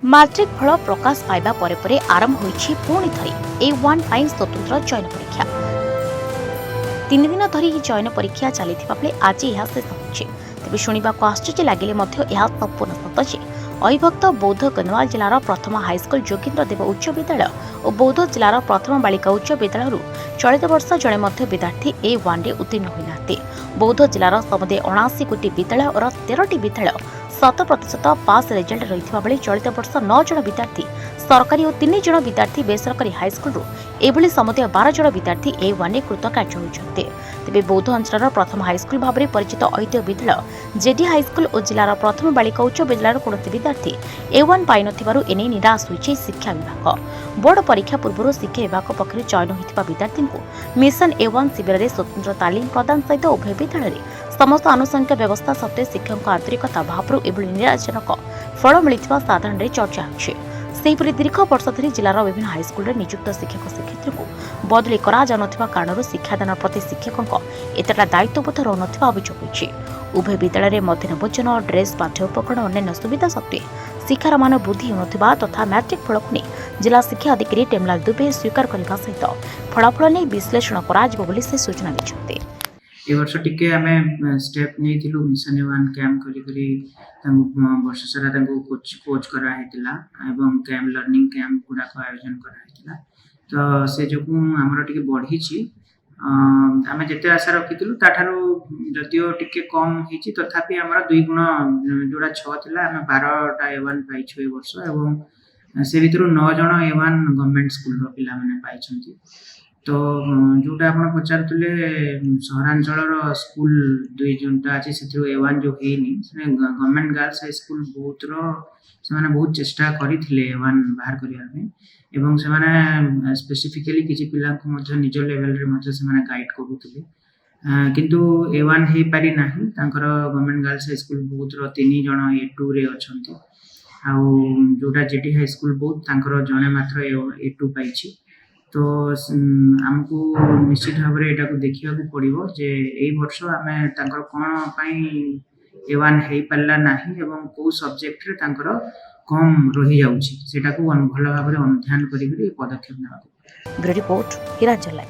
Matric फल प्रकाश पाइबा परे आरंभ होइछि पुणी थरी A1 ପାଇଁ स्वतंत्र चयन परीक्षा। 3 दिन धरी ही चयन परीक्षा चलीथिबा बेले आज यह शेष होइछि। तेबे शुणिबाको आश्चर्य लागिले मध्य यह संपूर्ण सत जे अविभक्त बौद्ध गंधमाल जिलार प्रथम हाईस्कल जोगेन्द्र देव उच्च विद्यालय और बौद्ध जिलार प्रथम बालिका उच्च विद्यालय चलित वर्ष जड़े विद्यार्थी A1 रे उत्तीर्ण होइनाते। बौद्ध जिलार समुदाय 79 गोटी विद्यालय और 13टी विद्यालय 100% पास रिजल्ट रही बेले चलित वर्ष 9 जन विद्यार्थी सरकारी और 3 जन विद्यार्थी बेसरकारी हाईस्कल एभली समुदाय 12 जन विद्यार्थी A1 कृतकार्य होइछन्ते। तेबे बौद्ध अंचल प्रथम हाईस्कल भाव में परिचित ऐतिह्य विद्यालय जेडी हाईस्कल और जिलार प्रथम बालिका उच्च विद्यालय कौन विद्यार्थी A1 पाई नथिबारु एने निराश होइछि शिक्षा विभाग। बोर्ड परीक्षा पूर्व शिक्षा विभाग पक्षर चयन होइथिबा विद्यार्थी को मिशन A1 शिविर में स्वतंत्र तालीम प्रदान सहित उभय विद्यालय समस्त आनुषंगिक व्यवस्था सत्वे शिक्षक आंतरिकता भाव एभली निराशजनक फल मिलिथिबा साधारण चर्चा होइछि। सेहिपरि दीर्घ वर्ष धरी जिलार विभिन्न हाईस्कल नियुक्त शिक्षक शिक्षयित्री को बदली करा जानथिबा कारणରୁ शिक्षादान प्रति शिक्षकों एतटा दायित्वबोध रहुनथिबा अभियोग होइछि। उभय विद्यालय मध्याह्न भोजन ड्रेस पाठ्य उपकरण अन्य सुविधा सत्वे शिक्षार मान वृद्धि होनथिबा तथा मैट्रिक फल को जिला शिक्षा अधिकारी टेमलाल दुबे स्वीकार करने सहित फलाफल नहीं विश्लेषण कर सूचना दैछन्ते। ए वर्ष टिके आमे स्टेप नेथिलु मिशन A1 कैम्प करी वर्ष सारा कोच करा हेतिला एवं कैम्प लर्निंग कैम्प गुडा को आयोजन करा हेतिला। तो से जो हमर टिके बढ़ी छी आमे जेते आशा रखिथिलु ताठारो जतियो टिके कम हिची तथापि हमर 2 गुण जोडा 6 थिला आमे 12 टा A1 पाइछु ए वर्ष एवं से भितरु 9 जण A1 गवर्नमेंट स्कूल रो पिला माने पाइछन्ती। तो जोटा आप पचारे सहरांचल स्कूल 2 जोटा अच्छे से A1 जो है गवर्नमेंट गर्ल्स हाई स्कूल बहुत चेष्टा करते A1 बाहर करने स्पेसिफिकली किसी पिला निज लेवल रे गाइड करुले किंतु A1 हो पारि ना गवर्नमेंट गर्ल्स हाई स्कूल बहुत 3 जन A2 रे अच्छा जोटा जेडी हाई स्कूल बहुत जड़े मात्र A2 पाई। तो आमको निश्चित भाव में यहाँ को देखा पड़ो जे यही वर्ष आम कौन A1 हो पारा ना एवं कौ सब्जेक्ट रे कम रही जाऊँगी भल भाव अनुध्यान कर पदक्षेप ना। Bureau report हिराचल।